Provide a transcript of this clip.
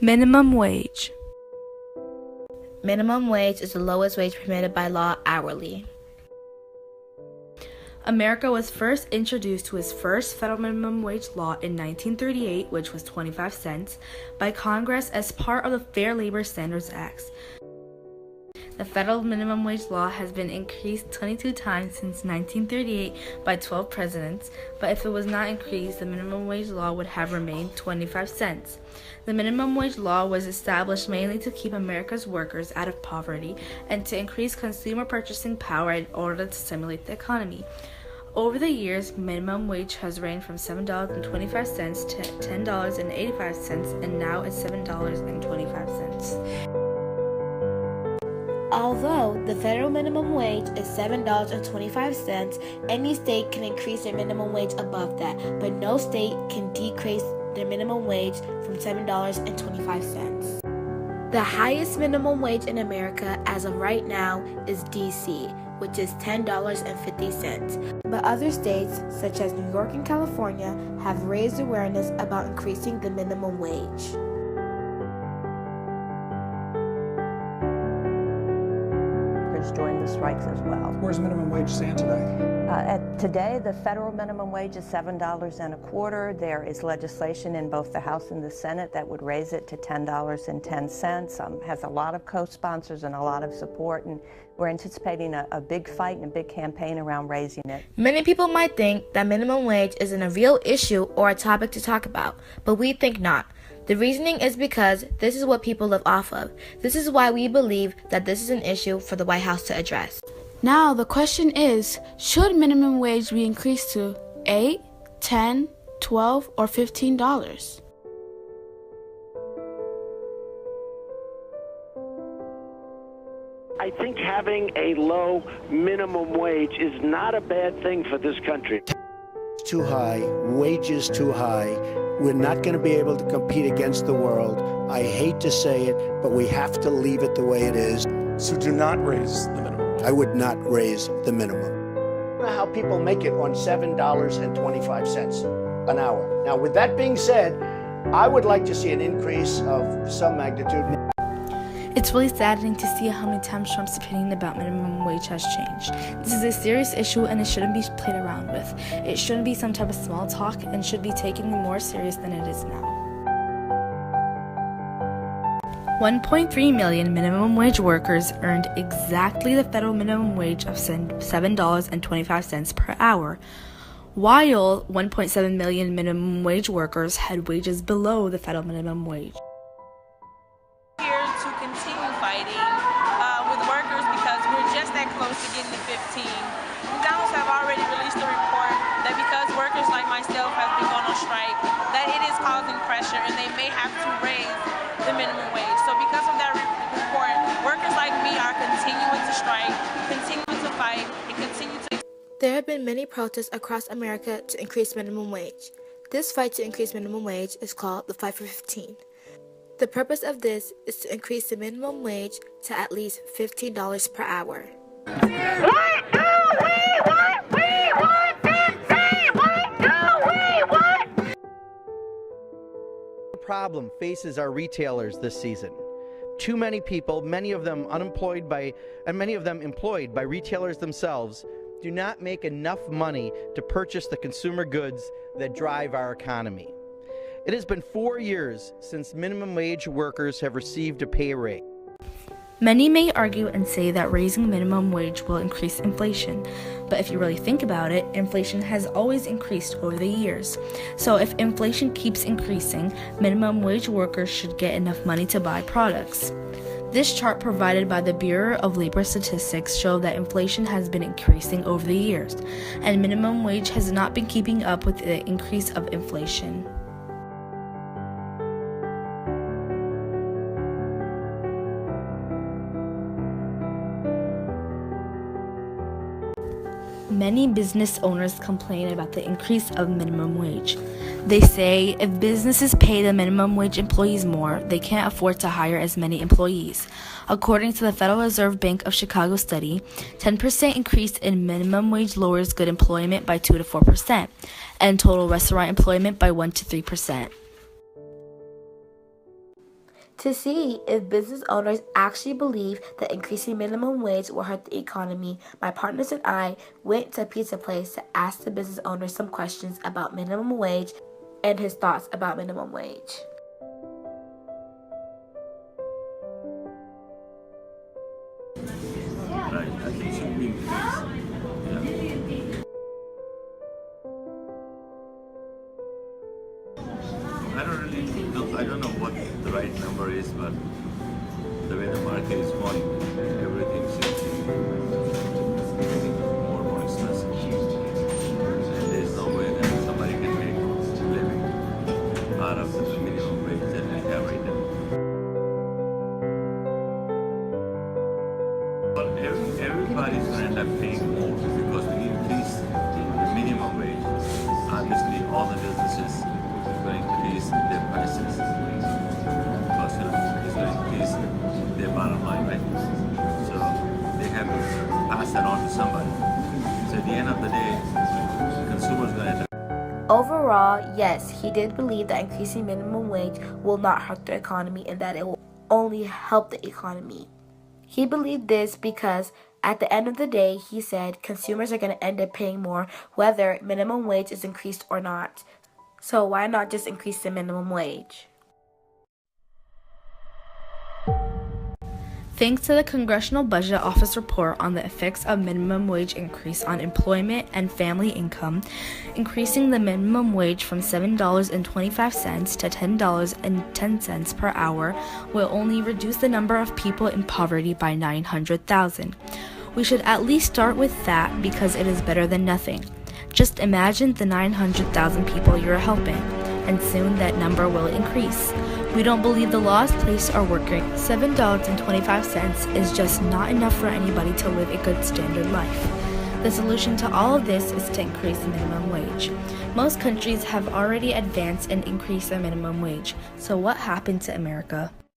Minimum wage. Minimum wage is the lowest wage permitted by law hourly. America was first introduced to its first federal minimum wage law in 1938, which was 25 cents, by Congress as part of the Fair Labor Standards Act. The federal minimum wage law has been increased 22 times since 1938 by 12 presidents, but if it was not increased, the minimum wage law would have remained 25 cents. The minimum wage law was established mainly to keep America's workers out of poverty and to increase consumer purchasing power in order to stimulate the economy. Over the years, minimum wage has ranged from $7.25 to $10.85, and now it's $7.25. Although the federal minimum wage is $7.25, any state can increase their minimum wage above that, but no state can decrease their minimum wage from $7.25. The highest minimum wage in America as of right now is D.C., which is $10.50. But other states, such as New York and California, have raised awareness about increasing the minimum wage. Join the strikes as well. Where's minimum wage stand today? Today, the federal minimum wage is $7.25. There is legislation in both the House and the Senate that would raise it to $10.10. Has a lot of co-sponsors and a lot of support, and we're anticipating a big fight and a big campaign around raising it. Many people might think that minimum wage isn't a real issue or a topic to talk about, but we think not. The reasoning is because this is what people live off of. This is why we believe that this is an issue for the White House to address. Now the question is, should minimum wage be increased to $8, $10, $12, or $15? I think having a low minimum wage is not a bad thing for this country. Too high, wages too high. We're not going to be able to compete against the world. I hate to say it, but we have to leave it the way it is. So do not raise the minimum. I would not raise the minimum. I don't know how people make it on $7.25 an hour. Now, with that being said, I would like to see an increase of some magnitude. It's really saddening to see how many times Trump's opinion about minimum wage has changed. This is a serious issue and it shouldn't be played around with. It shouldn't be some type of small talk and should be taken more serious than it is now. 1.3 million minimum wage workers earned exactly the federal minimum wage of $7.25 per hour, while 1.7 million minimum wage workers had wages below the federal minimum wage. To continue fighting with workers because we're just that close to getting to 15. McDonald's have already released a report that because workers like myself have been going on strike, that it is causing pressure and they may have to raise the minimum wage. So because of that report, workers like me are continuing to strike, continuing to fight, and continue to... There have been many protests across America to increase minimum wage. This fight to increase minimum wage is called the Fight for 15. The purpose of this is to increase the minimum wage to at least $15 per hour. What do we want? We want 15! What do we want? The problem faces our retailers this season. Too many people, many of them employed by retailers themselves, do not make enough money to purchase the consumer goods that drive our economy. It has been 4 years since minimum wage workers have received a pay raise. Many may argue and say that raising minimum wage will increase inflation, but if you really think about it, inflation has always increased over the years. So if inflation keeps increasing, minimum wage workers should get enough money to buy products. This chart provided by the Bureau of Labor Statistics shows that inflation has been increasing over the years, and minimum wage has not been keeping up with the increase of inflation. Many business owners complain about the increase of minimum wage. They say if businesses pay the minimum wage employees more, they can't afford to hire as many employees. According to the Federal Reserve Bank of Chicago study, 10% increase in minimum wage lowers good employment by 2 to 4%, and total restaurant employment by 1 to 3%. To see if business owners actually believe that increasing minimum wage will hurt the economy, my partners and I went to a pizza place to ask the business owner some questions about minimum wage and his thoughts about minimum wage. Right, I think it should be increased. Yeah. I don't know what the right number is, but the way the market is going, everything seems to be getting more and more expensive. And there's no way that somebody can make a living out of the minimum wage that we have right now. Well, everybody's going to end up paying more because we increase the minimum wage. Obviously, all the businesses will increase their prices because it's going to increase their bottom line, right? So they have to pass that on to somebody. So at the end of the day, consumers going to end up. Overall, yes, he did believe that increasing minimum wage will not hurt the economy and that it will only help the economy. He believed this because at the end of the day, he said consumers are going to end up paying more whether minimum wage is increased or not. So why not just increase the minimum wage? Thanks to the Congressional Budget Office report on the effects of minimum wage increase on employment and family income, increasing the minimum wage from $7.25 to $10.10 per hour will only reduce the number of people in poverty by 900,000. We should at least start with that because it is better than nothing. Just imagine the 900,000 people you're helping, and soon that number will increase. We don't believe the laws placed are working. $7.25 is just not enough for anybody to live a good standard life. The solution to all of this is to increase the minimum wage. Most countries have already advanced and increased the minimum wage. So what happened to America?